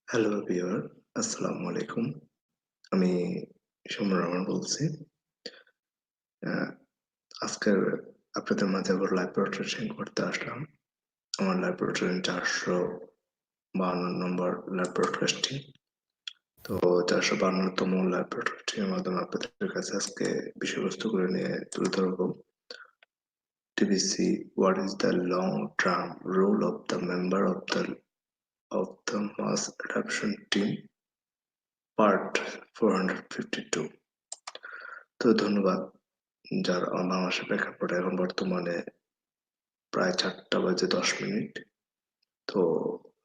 Hello viewer, আসসালামু আলাইকুম। আমি সমর রহমান বলছি। আহ, আজকের আপনাদের মাঝে আবার ল্যাবরেটরি শেয়ার করতে আসলাম। আমার ল্যাবরেটরি 452 নম্বর ল্যাবরেটরি। তো 452তম ল্যাবরেটরির মাধ্যমে আপনাদের কাছে আজকে বিষয়বস্তুগুলো নিয়ে তুলে ধরবো। TBC, what is the long-term role of the member of the mass adoption team? Part 452. তো ধন্যবাদ। যার বাংলাদেশের প্রেক্ষাপটে এখন বর্তমানে প্রায় 4:10 তো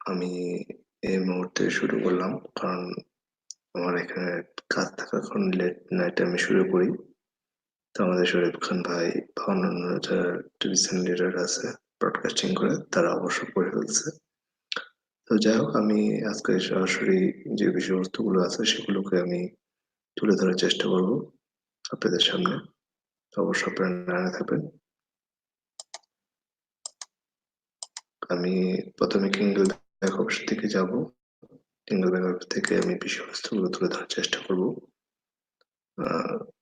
আমি এই মুহূর্তে শুরু করলাম, কারণ আমার এখানে কাজ থাকার এখন লেট নাইটে আমি শুরু করি। তো আমাদের শরীফ খান ভাই বা অন্যান্য যারা টিভিশন লিডার আছে ব্রডকাস্টিং করে, তারা অবশ্য করে ফেলছে। তো যাই হোক, আমি আজকে সরাসরি যে বিষয়বস্তুগুলো আছে সেগুলোকে আমি তুলে ধরার চেষ্টা করব আপনাদের সামনে। অবশ্য আপনারা জানা থাকবেন। আমি প্রথমে কিংডল ব্যাক অপশন থেকে যাব। কিংডল ব্যাক অপশন থেকে আমি বিষয়বস্তুগুলো তুলে ধরার চেষ্টা করব।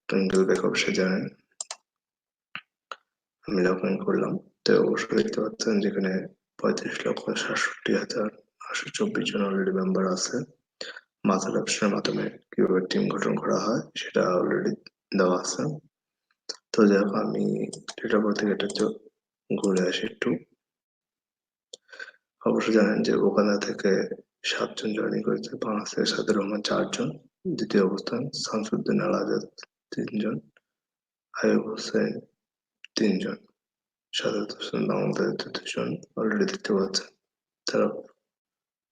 কিংডল ব্যাক অপশন জানেন, আমি লগ ইন করলাম। তো অবশ্যই দেখতে পাচ্ছেন যেখানে 35,67,824 জন অলরেডি মেম্বার আছে। মাথার অপশনের মাধ্যমে কিভাবে টিম গঠন করা হয় সেটা অলরেডি দেওয়া আছে। তো যাই হোক, আমি ডেটা থেকে এটা ঘুরে আসি একটু। অবশ্য জানেন যে ওখানে থেকে 7 জন জয়েনিং করেছে। বাংলাদেশ থেকে সাদের রহমান 4 জন, দ্বিতীয় অবস্থান শামসুদ্দিন আল আজাদ 3 জন, আইয়ুব হোসেন 3 জন, সাদাত হোসেন বাংলাদেশ 2 জন অলরেডি দেখতে পাচ্ছেন। তারা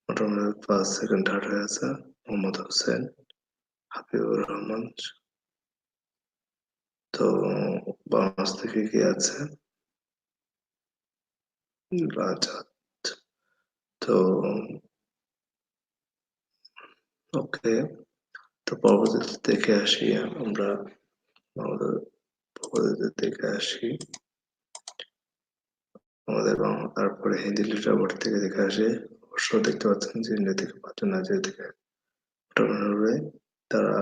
মোটামুটি ফার্স্ট সেকেন্ড থার্ড হয়ে আছে। মোহাম্মদ হোসেন, হাবিবুর রহমান। তো বাংলাদেশ থেকে কি আছে? রাজাত। তো ওকে, তো পরবর্তীতে দেখে আসি আমরা আমাদের পরবর্তীতে দেখে আসি আমাদের বাংলা। তারপরে হিন্দি লিটারেচার থেকে দেখে আসি। অবশ্য দেখতে পাচ্ছেন যে ইন্ডিয়া থেকে 5 জন, নাইজেরিয়া থেকে মোটামুটি তারা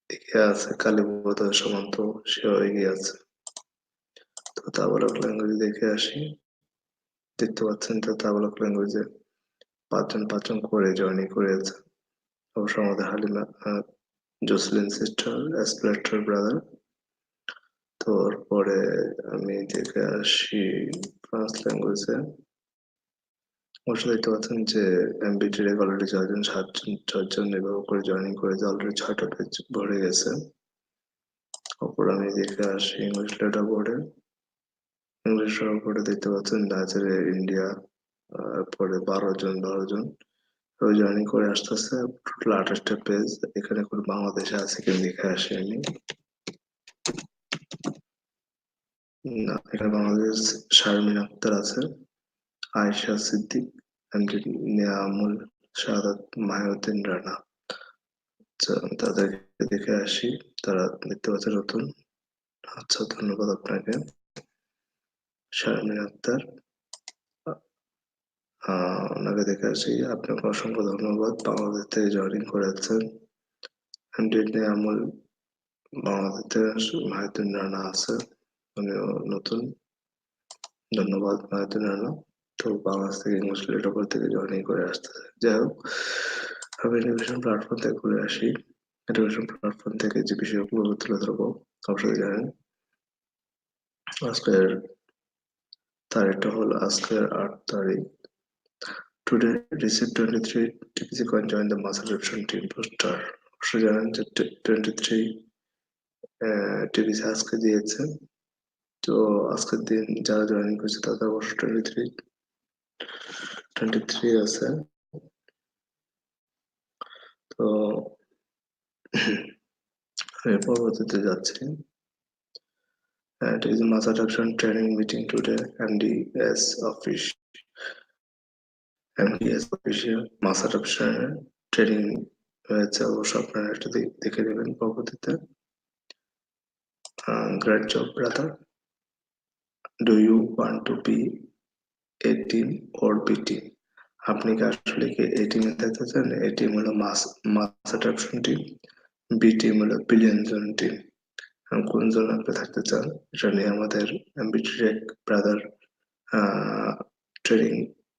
এগিয়ে আছে। কালীপদ সমান্ত, সেও এগিয়ে আছে। তো তাবালক ল্যাঙ্গুয়েজ দেখে আসি। দেখতে পাচ্ছেন তো তাবালক ল্যাঙ্গুয়েজে 5 জন করে জয়েনিং করেছে। অবশ্য আমাদের হালিমা জোসলিন সিস্টার, অ্যাসপ্লেটার ব্রাদার। তারপরে আমি দেখে আসি ফ্রান্স ল্যাঙ্গুয়েজে। অবশ্য দেখতে পাচ্ছেন যে এমবিটি রেক অলরেডি 6 জন, 7 জন এভাবে করে জয়েনিং করেছে। অলরেডি 6টা পেজ ভরে গেছে। তারপর আমি দেখে আসি ইংলিশ লেটার বোর্ডে। ইংলিশ লেটার বোর্ডে দেখতে পাচ্ছেন নাইজেরিয়া, ইন্ডিয়া, পরে 12 জন জয়েনিং করে আসতেছে। টোটাল 28টা পেজ। এখানে করে বাংলাদেশে আছে কিনা দেখে আসি আমি। না, এখানে বাংলাদেশ শারমিন আক্তার আছে, আয়েশা সিদ্দিক, এমডি নিয়ামুল, শাহাদাত, মাহিউদ্দিন রানা। আচ্ছা, তাদেরকে দেখে আসি। তারা দেখতে পাচ্ছেন নতুন। আচ্ছা, ধন্যবাদ আপনাকে। শারমিন আক্তার, ওনাকে দেখে আসি। আপনাকে অসংখ্য ধন্যবাদ, বাংলাদেশ থেকে জয়েনিং করেছেন। এমডি নিয়ামুল বাংলাদেশ থেকে, মাহিউদ্দিন রানা আছে, উনিও নতুন। ধন্যবাদ মাহিউদ্দিন রানা। তো বাংলাদেশ থেকে ইংলিশ লিটারেচার থেকে জয়েনিং করে আসতেছে। যাই হোক, আমি এডুকেশন প্ল্যাটফর্ম থেকে ঘুরে আসি। এডুকেশন প্ল্যাটফর্ম থেকে যে বিষয়গুলো তুলে ধরবো, অবশ্যই জানেন আজকের তারিখটা হলো আজকের 8 তারিখ। Today receive 23 TPC coin join the mass adoption team poster. অবশ্যই জানেন যে 23 টিপিসি আজকে দিয়েছে। তো আজকের দিন যারা জয়েনিং করেছে তাদের অবশ্য 23 আছে। তো আমি পরবর্তীতে যাচ্ছি। It is a mass adoption training meeting today, MDS office, MDS official mass adoption training হয়েছে। অবশ্য আপনারা এটা দেখে নেবেন পরবর্তীতে। Great job, brother. Do you want to be a team or B team? আপনি কি আসলে কি এই টিমে থাকতে চান? এই টিম হলো mass adoption team, B team হলো বিলিয়ন জন টিম। কোন জোনে আপনি থাকতে চান এটা নিয়ে আমাদের বিট্রেক ব্রাদার ট্রেনিং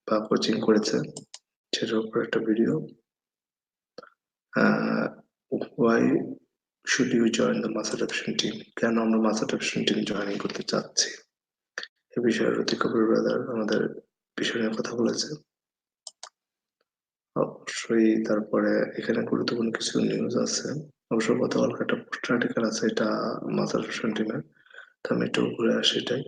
বা কোচিং করেছে, সেটার উপর একটা video. Why should you join the mass adoption team, কেন আমরা মাস অ্যাডাপশন টিম জয়েনিং করতে চাচ্ছি, এ বিষয়ে রতি কবির ব্রাদার আমাদের বিষয় নিয়ে কথা বলেছে। অবশ্যই তারপরে এখানে গুরুত্বপূর্ণ কিছু নিউজ আছে। অবশ্য গতকালকে একটা পোস্ট আর্টিকেল আছে, এটা মাস অ্যাডাপশন টিমের, তো আমি একটু ঘুরে আসি এটাই।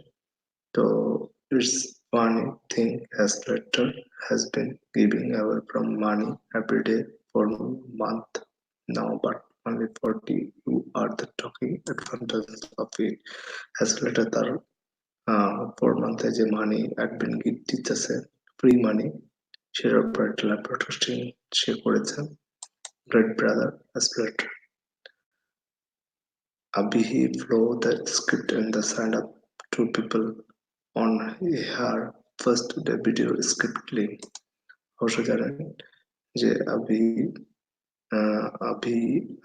So it's funny thing as letter has been giving away from money every day for month now, but only 40 who are the talking advantages of it. As letter তার 4 month যে মানি অ্যাডমিন গিফট দিতেছে, free মানি, সেটার উপর একটা laptop testing সে করেছে। Great brother as letter Abhi flow the script and the sign up to people on her first video script link. অবশ্য জানেন যে Avi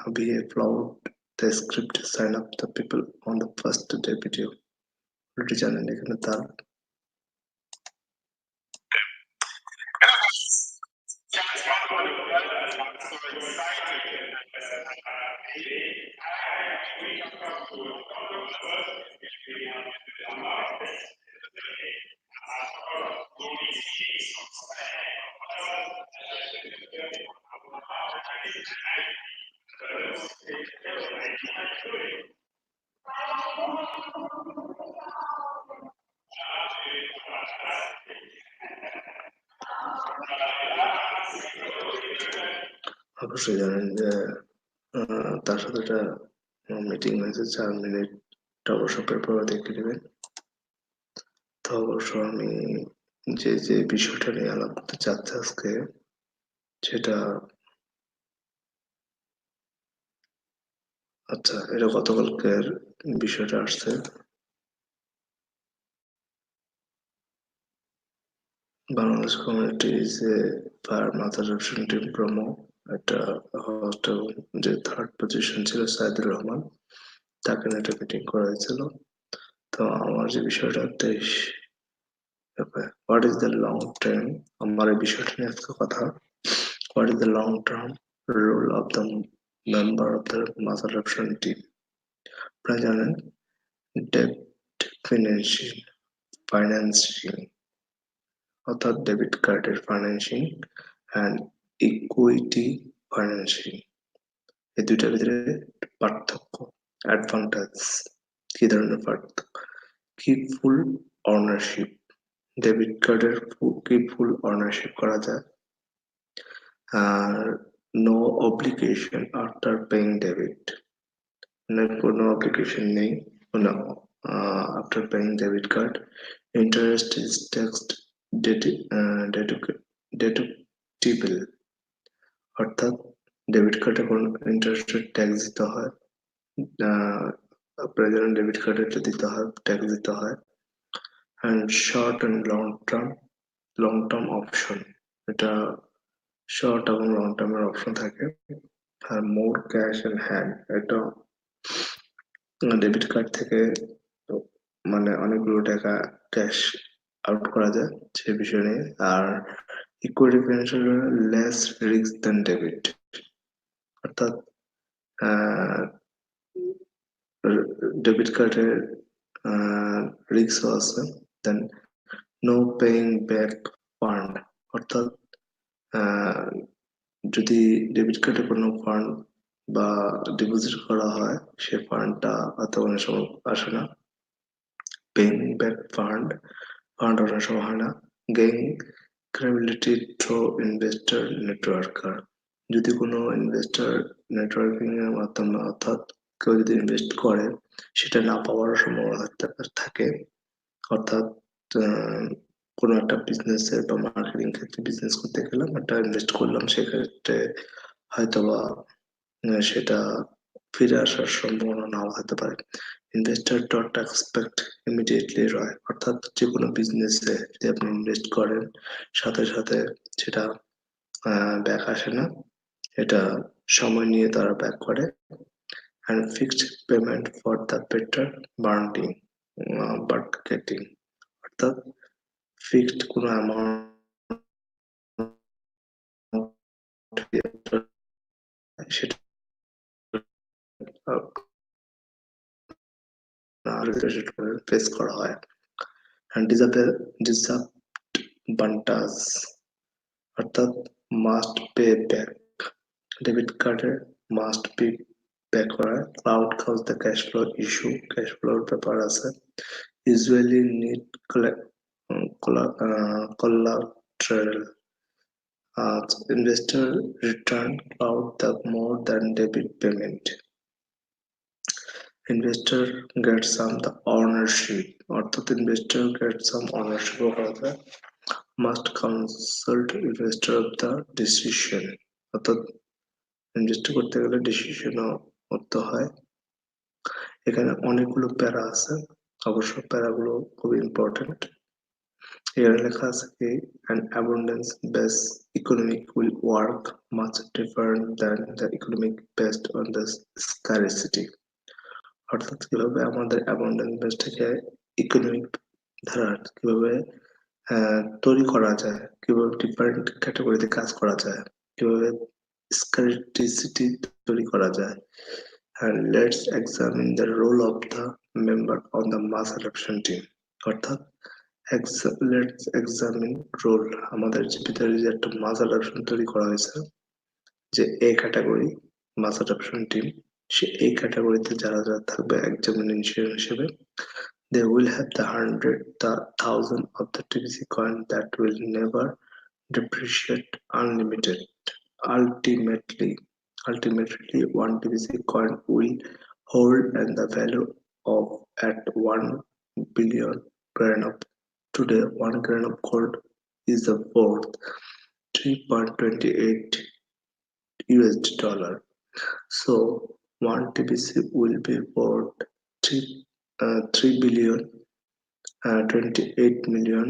Avi flowed the script sign up the people on the first day video. Already জানেন এখানে তার অবশ্যই জানেন যে তার সাথে একটা মিটিং হয়েছে 4 মিনিট, অবশ্য পেপারও দেখে নেবেন। তো অবশ্য আমি যে বিষয়টা নিয়ে আলাপ করতে চাচ্ছি আজকে, সেটা আচ্ছা, এটা গতকালকের বিষয়টা আসছে। বাংলাদেশ কমিউনিটি যে ফায়ার মাথার অপশন টিম প্রমো একটা হোস্ট এবং যে থার্ড পজিশন ছিল সাইদুর রহমান, তাকে নিয়ে একটা মিটিং করা হয়েছিল। তো আমার যে বিষয়টা দেশ, what is the long term, আমার এই বিষয়টা নিয়ে আজকে কথা, what is the long term role of the member of the মাথার অপশন টিম। আপনারা জানেন ডেপ্ট ফাইন্যান্সিং অর্থাৎ ডেবিট কার্ডের ফাইন্যান্সিং অ্যান্ড ইকুইটি ফাইন্যান্সিং, এই দুইটার ভিতরে পার্থক্য, অ্যাডভান্টেজ, কি ধরনের পার্থক্য? কি ফুল অনারশিপ, ডেবিট কার্ডের কি ফুল অনারশিপ করা যায়, আর no obligation after paying debit, কোনো অব্লিগেশন নেই কোনো after paying debit card, interest is taxed deductible, অর্থাৎ ডেবিট কার্ডে কোনো ইন্টারেস্টের ট্যাক্স দিতে হয়, আপনার যেন ডেবিট কার্ডে দিতে হয়, ট্যাক্স দিতে হয়। And short and long term option, এটা শর্ট এবং লং টার্মের অপশন থাকে। আর মোর ক্যাশ ইন হ্যান্ড, এটা ডেবিট কার্ড থেকে মানে অনেকগুলো টাকা ক্যাশ আউট করা যায় সে বিষয় নিয়ে। আর ইকুইটি ফিনান্সিয়াল লেস রিস্ক দেন ডেবিট, অর্থাৎ ডেবিট কার্ডের রিস্কও আছে। দেন নো পেইং ব্যাক ফান্ড, অর্থাৎ যদি ডেবিট কার্ডে কোনো ফান্ড বা ডিপোজিট করা হয়, সে ফান্ডটা হয়তো অনেক সময় আসে না। পেইং ব্যাক ফান্ড অনেক সময় হয় না। Gain credibility through investor networker, যদি কোনো ইনভেস্টর নেটওয়ার্কিং এর মাধ্যমে, অর্থাৎ কেউ যদি ইনভেস্ট করে সেটা না পাওয়ার সম্ভাবনা থাকে। অর্থাৎ কোনো একটা বিজনেসের বা মার্কেটিং ক্ষেত্রে বিজনেস করতে গেলাম, একটা ইনভেস্ট করলাম, সেক্ষেত্রে হয়তোবা সেটা ফিরে আসার সম্ভাবনা নাও হতে পারে। ইনভেস্টর ডট এক্সপেক্ট ইমিডিয়েটলি রয়, অর্থাৎ যে কোনো বিজনেসে যদি আপনি ইনভেস্ট করেন সাথে সাথে সেটা ব্যাক আসে না, এটা সময় নিয়ে তারা ব্যাক করে। And fixed payment for the better burning but getting, অর্থাৎ ফিক্সড কোনো অ্যামাউন্ট সেটা ফেস করা হয়। অ্যান্ড ডিসঅ্যাডভান্টেজ অর্থাৎ মাস্ট পে ব্যাক, ডেবিট কার্ডের মাস্ট বি ব্যাক করা, ক্লাউড কাজ the cash flow issue, cash floor ব্যাপার আছে, usually need collateral. Investor return cloud the more than debit payment. Investor gets some the ownership, অর্থাৎ investor gets some ownership করা যায়, must consult investor of the decision, অর্থাৎ invest করতে গেলে ডিসিশনও করতে হয়। এখানে অনেকগুলো প্যারা আছে, অবশ্য প্যারাগুলো খুব ইম্পর্টেন্ট। এখানে লেখা আছে কি an abundance based economic will work much different than the economic based on the scarcity, অর্থাৎ কিভাবে আমাদের abundance based ইকোনমিক ধারা কিভাবে তৈরি করা যায়, কিভাবে ডিফারেন্ট ক্যাটাগরিতে কাজ করা যায়, কিভাবে স্কারসিটি তৈরি করা যায়। And let's examine the role of the member on the mass adoption team, অর্থাৎ let's examine role, আমাদের যে ভিতরে যে একটা মাস অ্যাডাপশন তৈরি করা হয়েছে, যে A category mass adoption team, সে এই ক্যাটাগরিতে যারা যারা থাকবে এক্সামিনেশন হিসেবে, they will have the hundred the thousand of the TBC coin that will never depreciate unlimited. Ultimately, ultimately one TBC coin will hold and the value of at 1 billion grain of today 1 grain of gold is the worth 3.28 USD dollar. So 1 TBC will be worth 3 billion 28 million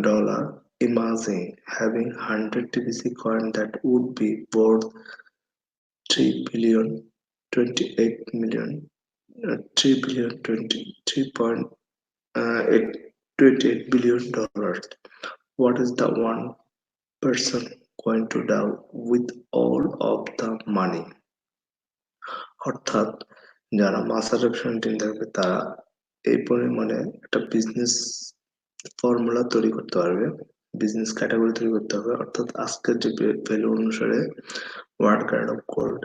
dollar. Imagine having 100 TBC coin that would be worth 3 billion 28 million 3 billion 28 billion dollars. What is the one person going to do with all of the money? অর্থাৎ যারা মাস adoption team থাকবে তারা এই পরিমাণে একটা business formula তৈরি করতে পারবে, বিজনেস ক্যাটাগরি তৈরি করতে হবে। অর্থাৎ আজকের যে ভ্যালু অনুসারে 1 গ্রাম অফ গোল্ড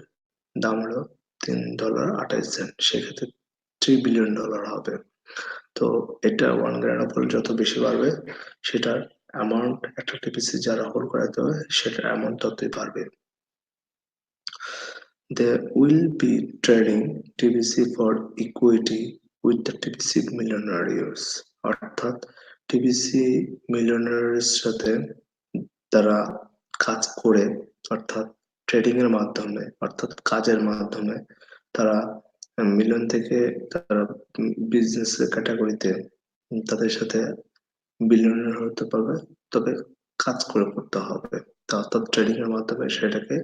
দাম হলো $3.28, সেক্ষেত্রে $3 বিলিয়ন হবে। তো এটা 1 গ্রাম অফ গোল্ড যত বেশি বাড়বে সেটার অ্যামাউন্ট একটা টিপিসি যারা হোল্ড করাতে হবে সেটার অ্যামাউন্ট ততই বাড়বে। They will be trading TBC for equity with the TBC millionaires, অর্থাৎ টিবিসি মিলিয়নারির সাথে তারা কাজ করে, অর্থাৎ ট্রেডিং এর মাধ্যমে, অর্থাৎ কাজের মাধ্যমে তারা মিলিয়ন থেকে তারা বিজনেস ক্যাটাগরিতে তাদের সাথে বিলিয়নার হতে পারবে, তবে কাজ করে করতে হবে। অর্থাৎ ট্রেডিং এর মাধ্যমে সেটাকে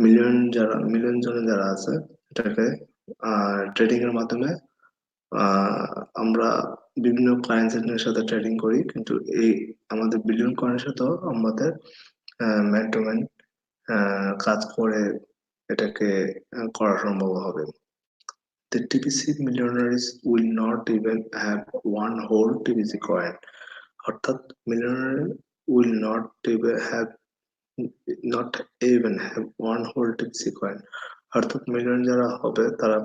মিলিয়ন জনে যারা আছে এটাকে ট্রেডিং এর মাধ্যমে আমরা বিভিন্ন ক্লায়েন্টের সাথে ট্রেডিং করি, কিন্তু এই আমাদের বিলিয়ন কয়েনের সাথেও আমাদের ম্যান টু ম্যান কাজ করে এটাকে করা সম্ভব হবে। The TBC millionaires will not even have one whole TBC coin, অর্থাৎ millionaire will not even have one whole TBC coin, অর্থাৎ মিলিয়ন যারা হবে তারা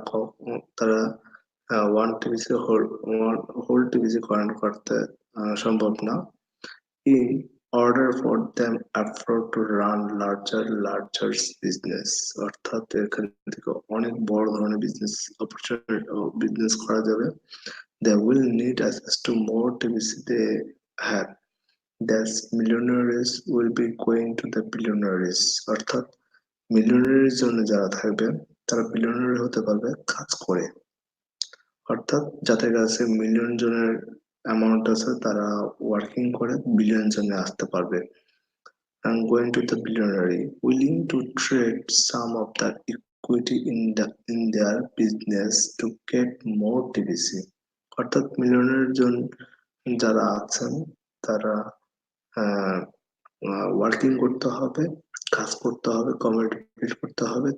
one TBC whole TBC coin করতে সম্ভব না। In order for them afford to run larger business, অর্থাৎ এখান থেকে অনেক বড় ধরনের বিজনেস করা যাবে। They will need access to more TBC they have. Thus millionaires will be going to the billionaires, অর্থাৎ মিলিয়নারির জন্য যারা থাকবে তারা বিলিয়নারি হতে পারবে কাজ করে। অর্থাৎ যাদের কাছে মিলিয়ন জনের অ্যামাউন্ট আছে তারা ওয়ার্কিং করে বিলিয়ন জনে আসতে পারবে। I'm going to the billionaire willing to trade some of that equity in their business to get more TVC. অর্থাৎ মিলিয়নের জন যারা আছেন তারা ওয়ার্কিং করতে হবে, কাজ করতে হবে, কমিউনিটি বিল্ড করতে হবে।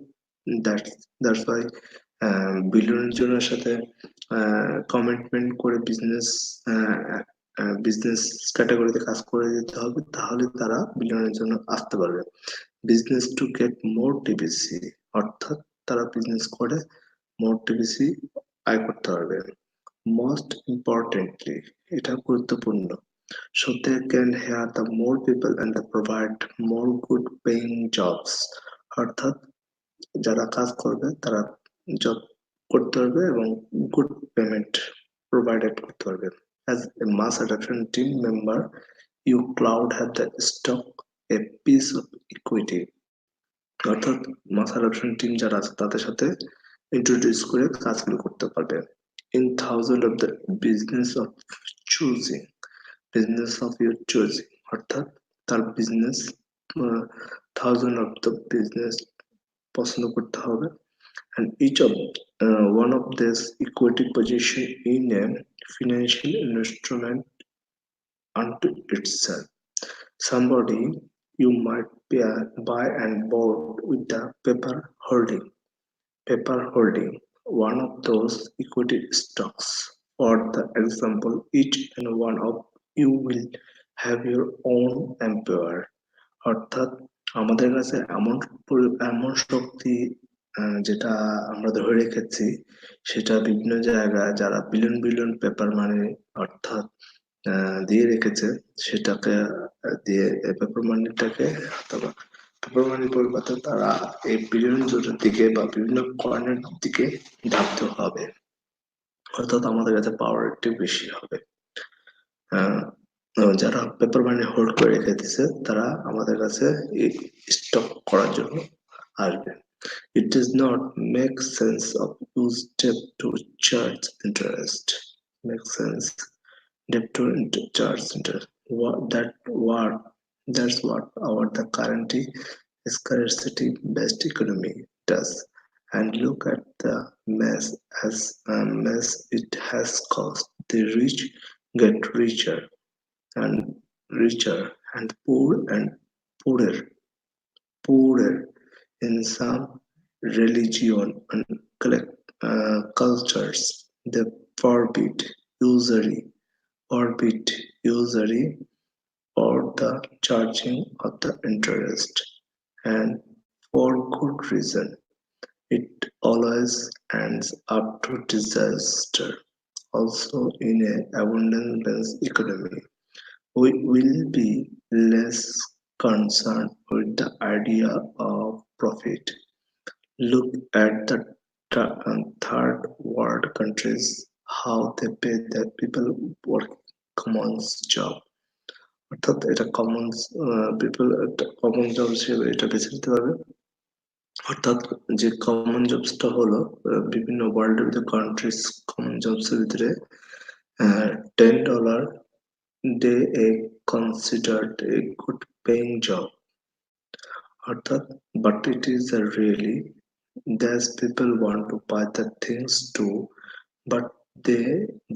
দ্যাটস ওয়াই বিলিয়নের জনের সাথে কমিটমেন্ট করে বিজনেস ক্যাটাগরিতে কাজ করে যেতে হবে, তাহলে তারা বিলিয়নের জন্য আসতে পারবে। Business to get more TBC, অর্থাৎ তারা বিজনেস করে মোর টিবিসি আয় করতে পারবে। মোস্ট ইম্পর্টেন্টলি, এটা গুরুত্বপূর্ণ, so they can hire the more people and provide more good paying jobs. অর্থাৎ যারা কাজ করবে তারা জব করতে পারবে এবং গুড পেমেন্ট প্রোভাইডেড করতে পারবে। As a mass adoption team member, you cloud have the stock a piece of equity. অর্থাৎ মাস অ্যাডপশন টিম যারা আছে তাদের সাথে ইন্ট্রোডিউস করে কাজগুলো করতে পারবে। In thousand of the business of choosing, business of your choosing, অর্থাৎ তার business thousand of the business পছন্দ করতে হবে। and each of one of this equity position in a financial instrument unto itself. Somebody you might buy and board with the paper holding one of those equity stocks. For the example, each and one of you will have your own employer. অর্থাৎ আমাদের কাছে এমন শক্তি যেটা আমরা ধরে রেখেছি, সেটা বিভিন্ন জায়গায় যারা বিলিয়ন বিলিয়ন পেপার মানি অর্থাৎ দিয়ে রেখেছে, সেটাকে দিয়ে পেপার মানিটাকে অথবা পেপার মানির পরিবর্তে তারা এই বিলিয়ন জোটের দিকে বা বিভিন্ন কয়েনের দিকে ধাবিত হবে। অর্থাৎ আমাদের কাছে পাওয়ার একটু বেশি হবে। যারা পেপার মানি হোল্ড করে রেখে দিছে তারা আমাদের কাছে এই স্টক করার জন্য আসবে। It does not make sense of use debt to charge interest. Makes sense. Debt to charge interest. That's what our the current scarcity based economy does. And look at the mess it has caused. The rich get richer and richer and poorer poorer in some religion and cultures. They forbid usury or the charging of the interest, and for good reason. It always ends up to disaster. Also, in an abundance economy, we will be less concerned with the idea of profit. Look at the third world countries, how they pay their people work common job. অর্থাৎ এটা people একটা common job হিসেবে এটা বেছে নিতে পারবে। অর্থাৎ যে কমন জবসটা হলো বিভিন্ন ওয়ার্ল্ডের ভিতরে কান্ট্রিজ কমন জবসের ভিতরে $10 day a considered a good paying job. অর্থাৎ but it is a really these people want to buy the things too, but they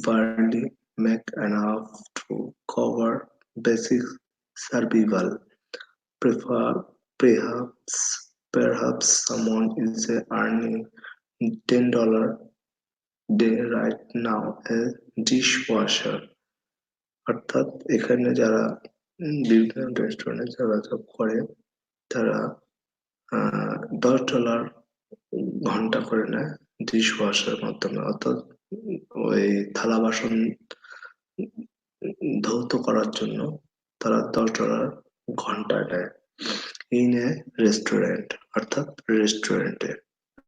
barely make enough to cover basic survival. Perhaps perhaps someone is earning $10 day right now a dishwasher. অর্থাৎ এখানে যারা বিভিন্ন রেস্টুরেন্টে যারা job করে তারা $10 ঘন্টা করে নেয় ডিশ ওয়াশের মাধ্যমে। অর্থাৎ ওই থালা বাসন ধৌত করার জন্য তারা $10 ঘন্টা নেয়। ইন এ রেস্টুরেন্ট, অর্থাৎ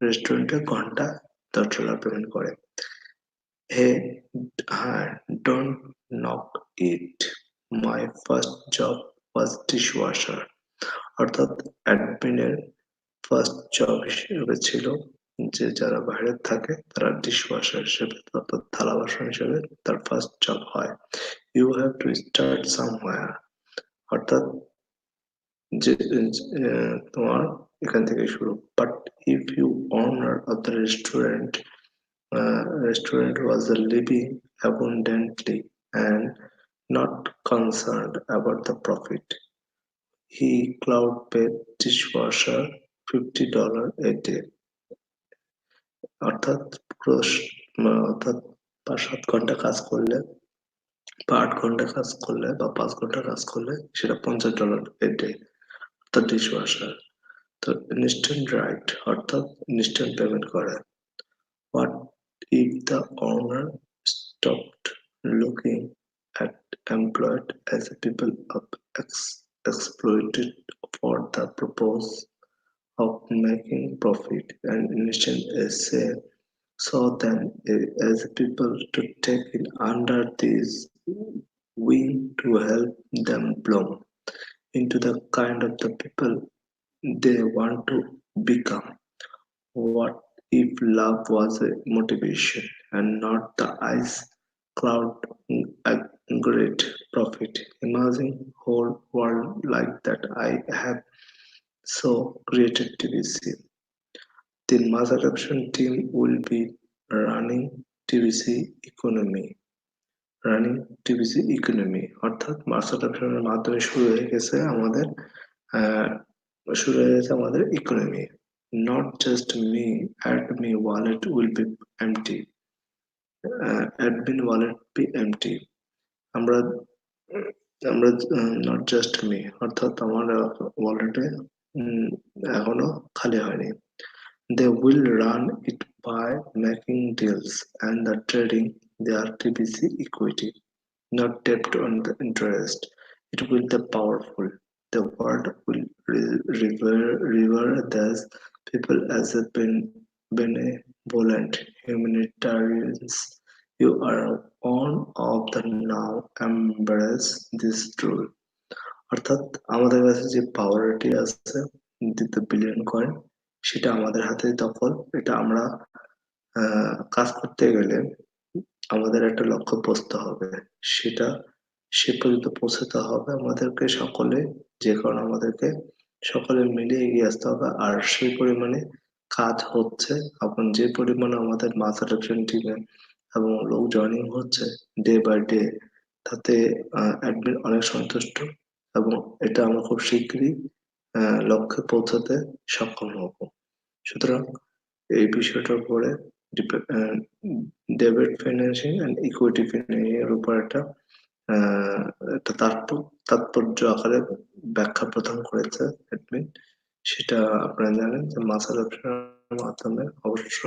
রেস্টুরেন্টে ঘন্টা $10 পেমেন্ট করে। He don't knock it, my first job was dishwasher. অর্থাৎ অ্যাডমিনের ফার্স্ট জব হিসেবে ছিল যে যারা বাইরে থাকে তারা ডিশওয়াশার হিসেবে অর্থাৎ থালা বাসন হিসেবে তার ফার্স্ট জব হয়। You have to start somewhere, অর্থাৎ যে তোমার এখান থেকে শুরু। But if you owner of the restaurant was living abundantly and not concerned about the profit, he cloud paid dishwasher $50 a day, অর্থাৎ পুরো অর্থাৎ 5-7 ঘন্টা কাজ করলে বা 8 ঘন্টা কাজ করলে বা 5 ঘন্টা কাজ করলে সেটা $50 এ ডে, অর্থাৎ ডিশওয়াশার। তো ইনস্ট্যান্ট রাইট অর্থাৎ ইনস্ট্যান্ট পেমেন্ট করে। What if the owner stopped looking at employed as a people of exploited for the purpose of making profit and instant a sale, saw them as people to take in under this wing to help them bloom into the kind of the people they want to become? What if love was a motivation and not the ice cloud great profit? Imagine whole world like that. I have so created TVC. The mass adoption team will be running TVC economy. Running TVC economy, অর্থাৎ mass অ্যাডাপশনের মাধ্যমে আহ, শুরু হয়ে গেছে আমাদের economy. Not just me, admin wallet will be empty, admin wallet be empty. আমরা আমরা নট জাস্ট মি, অর্থাৎ আমার ওয়ালেটে এখনো খালি হয়নি। They will run it by making deals and the trading their TBC equity, not debt on the interest. It will be powerful. The world will revere these people as a benevolent humanitarians. You are one of the now embrace this truth. অর্থাৎ আমাদের কাছে যে পাওয়ারটি আছে, দ্বিতীয় billion coin, সেটা আমাদের হাতে দখল। এটা আমরা কাজ করতে গেলে আমাদের একটা লক্ষ্য বসতে হবে, সেটা সে পর্যন্ত পৌঁছাতে হবে আমাদেরকে সকলে, যে কারণে আমাদেরকে সকলে মিলে এগিয়ে আসতে হবে। আর সেই পরিমাণে কাজ হচ্ছে, এখন যে পরিমাণে আমাদের মাস অ্যাডাপশন টিমে এবং লোক জয়েনিং হচ্ছে ডে বাই ডে, তাতে অ্যাডমিন অনেক সন্তুষ্ট এবং এটা আমরা খুব শীঘ্রই লক্ষ্যে পৌঁছাতে সক্ষম হব। সুতরাং এই বিষয়টার উপরে debit financing and equity financing এর উপর একটা তাৎপর্য আকারে ব্যাখ্যা প্রদান করেছে অ্যাডমিন। সেটা আপনারা জানেন যে মাসাল অপশনের মাধ্যমে অবশ্য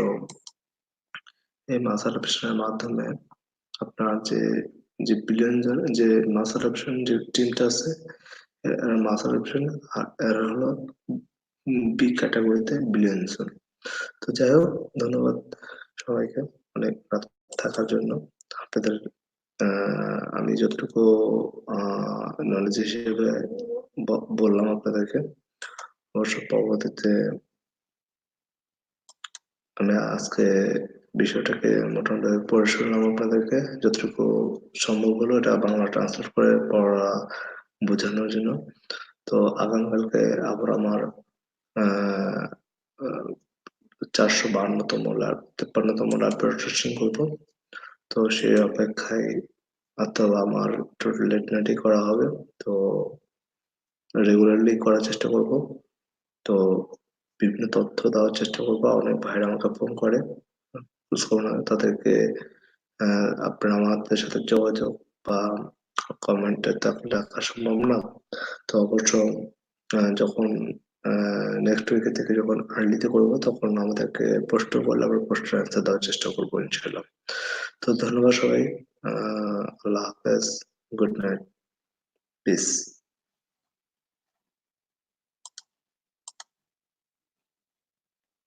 এই মাসাল অপশনের মাধ্যমে আপনার যে বিলিয়ন যে মাসাল অপশন যে টিমটা আছে, মাসাল অপশন এরা হলো বি ক্যাটাগরিতে বিলিয়ন জন। তো যাই হোক, ধন্যবাদ সবাইকে অনেক রাত থাকার জন্য। আপনাদের আমি যতটুকু নলেজ হিসেবে বললাম আপনাদেরকে, অবশ্য পরবর্তীতে আমি আজকে বিষয়টাকে মোটামুটি পড়ে শুনলাম আপনাদেরকে, যতটুকু সম্ভব হলো এটা বাংলা ট্রান্সলেট করে পড়া বোঝানোর জন্য। তো আগামীকালকে আবার আমার আহ 452তম ল্যাব 53তম ল্যাব প্রোটেকশন করবো। তো সেই অপেক্ষায় অথবা আমার টোটাল লেট নাইটই করা হবে। তো রেগুলারলি করার চেষ্টা করব। তো বিভিন্ন তথ্য দেওয়ার চেষ্টা করবো। অনেক ভাইরা আমাকে ফোন করে, তাদেরকে আপনারা আমাদের সাথে যোগাযোগ বা কমেন্টে তো লেখা সম্ভব না। তো অবশ্য যখন নেক্সট উইকে থেকে যখন আর্লিতে করবো তখন আমাদেরকে প্রশ্ন করলে আমরা প্রশ্নের অ্যান্সার দেওয়ার চেষ্টা করবো ইনশাল্লাহ। তো ধন্যবাদ সবাই, আল্লাহ হাফেজ, গুড নাইট, পিস।